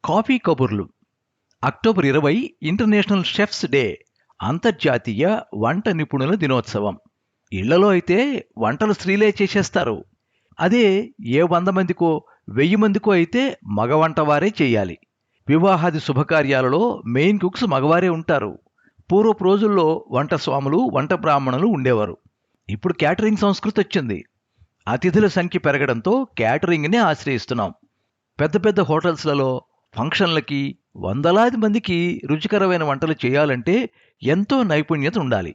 Coffee కబుర్లు. October 20 international chefs day, అంతర్జాతీయ వంట నిపుణుల దినోత్సవం. ఇళ్లలో అయితే వంటలు స్త్రీలే చేసేస్తారు. అదే ఏ 100 మందికో 1000 మందికో అయితే మగ వంటవారే చేయాలి. వివాహాది శుభకార్యాలలో మెయిన్ కుక్స్ మగవారే ఉంటారు. పూర్వపు రోజుల్లో వంట స్వాములు, వంట బ్రాహ్మణులు ఉండేవారు. ఇప్పుడు క్యాటరింగ్ సంస్కృతి వచ్చింది. అతిథుల సంఖ్య పెరగడంతో క్యాటరింగ్నే ఆశ్రయిస్తున్నాం. పెద్ద పెద్ద హోటల్స్లలో ఫంక్షన్లకి వందలాది మందికి రుచికరమైన వంటలు చేయాలంటే ఎంతో నైపుణ్యత ఉండాలి.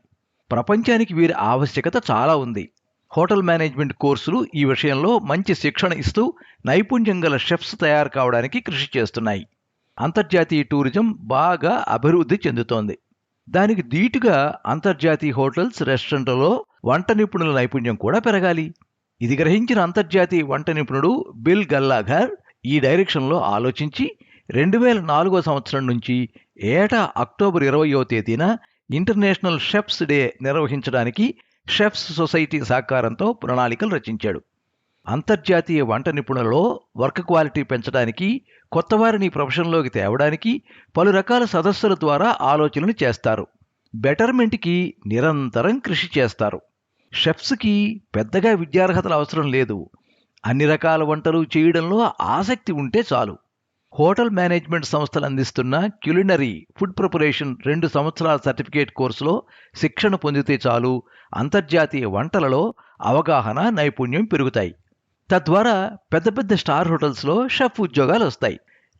ప్రపంచానికి వీరి ఆవశ్యకత చాలా ఉంది. హోటల్ మేనేజ్మెంట్ కోర్సులు ఈ విషయంలో మంచి శిక్షణ ఇస్తూ నైపుణ్యం గల షెఫ్స్ తయారు కావడానికి కృషి చేస్తున్నాయి. అంతర్జాతీయ టూరిజం బాగా అభివృద్ధి చెందుతోంది. దానికి ధీటుగా అంతర్జాతీయ హోటల్స్, రెస్టారెంట్లలో వంట నిపుణుల నైపుణ్యం కూడా పెరగాలి. ఇది గ్రహించిన అంతర్జాతీయ వంట నిపుణుడు బిల్ గల్లాఘర్ ఈ డైరెక్షన్లో ఆలోచించి 2004 సంవత్సరం నుంచి ఏటా అక్టోబర్ 20వ తేదీన ఇంటర్నేషనల్ షెఫ్స్ డే నిర్వహించడానికి షెఫ్స్ సొసైటీ సహకారంతో ప్రణాళికలు రచించాడు. అంతర్జాతీయ వంట నిపుణులలో వర్క్ క్వాలిటీ పెంచడానికి, కొత్తవారిని ప్రొఫెషన్లోకి తేవడానికి పలు రకాల సదస్సుల ద్వారా ఆలోచనలు చేస్తారు. బెటర్మెంట్కి నిరంతరం కృషి చేస్తారు. షెఫ్స్కి పెద్దగా విద్యార్హతలు అవసరం లేదు. అన్ని రకాల వంటలు చేయడంలో ఆసక్తి ఉంటే చాలు. హోటల్ మేనేజ్మెంట్ సంస్థలు అందిస్తున్న క్యులినరీ ఫుడ్ ప్రిపరేషన్ 2 సంవత్సరాల సర్టిఫికేట్ కోర్సులో శిక్షణ పొందితే చాలు. అంతర్జాతీయ వంటలలో అవగాహన, నైపుణ్యం పెరుగుతాయి. తద్వారా పెద్ద పెద్ద స్టార్ హోటల్స్లో షెఫ్ ఉద్యోగాలు వస్తాయి.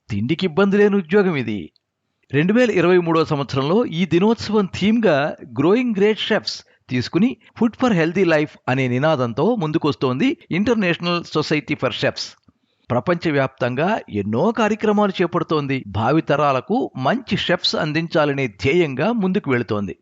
తిండికి ఇబ్బంది లేని ఉద్యోగం ఇది. 2023 సంవత్సరంలో ఈ దినోత్సవం థీమ్గా గ్రోయింగ్ గ్రేట్ షెఫ్స్ తీసుకుని ఫుడ్ ఫర్ హెల్తీ లైఫ్ అనే నినాదంతో ముందుకొస్తోంది ఇంటర్నేషనల్ సొసైటీ ఫర్ షెఫ్స్. ప్రపంచవ్యాప్తంగా ఎన్నో కార్యక్రమాలు చేపడుతోంది. భావితరాలకు మంచి షెఫ్స్ అందించాలనే ధ్యేయంగా ముందుకు వెళుతోంది.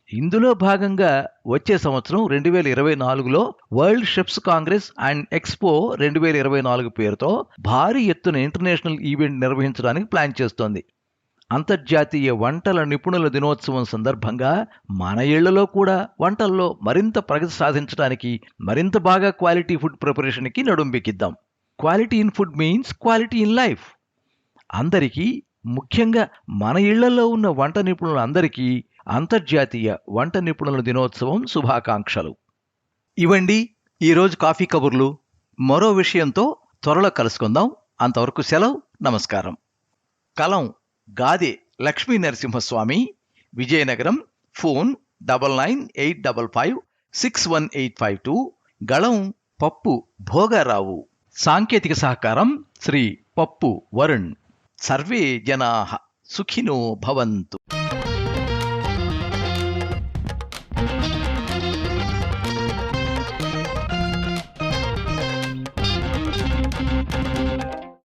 ఇందులో భాగంగా వచ్చే సంవత్సరం 2024లో world chefs congress and expo 2024 పేరుతో భారీ ఎత్తున ఇంటర్నేషనల్ ఈవెంట్ నిర్వహించడానికి ప్లాన్ చేస్తోంది. అంతర్జాతీయ వంటల నిపుణుల దినోత్సవం సందర్భంగా మన ఇళ్లలో కూడా వంటల్లో మరింత ప్రగతి సాధించడానికి, మరింత బాగా క్వాలిటీ ఫుడ్ ప్రిపరేషన్కి నడుంబెక్కిద్దాం. Quality in food means quality in life. అందరికీ, ముఖ్యంగా మన ఇళ్లలో ఉన్న వంట నిపుణులందరికీ అంతర్జాతీయ వంట నిపుణుల దినోత్సవం శుభాకాంక్షలు. ఇవండి ఈరోజు కాఫీ కబుర్లు. మరో విషయంతో త్వరలో కలుసుకుందాం. అంతవరకు సెలవు, నమస్కారం. కలం గాదే లక్ష్మీ నరసింహస్వామి, విజయనగరం. ఫోన్ 9985561852. గళం పప్పు భోగారావు. సాంకేతిక సహకారం శ్రీ పప్పు వరుణ్. సర్వే జనాః సుఖినో భవంతు.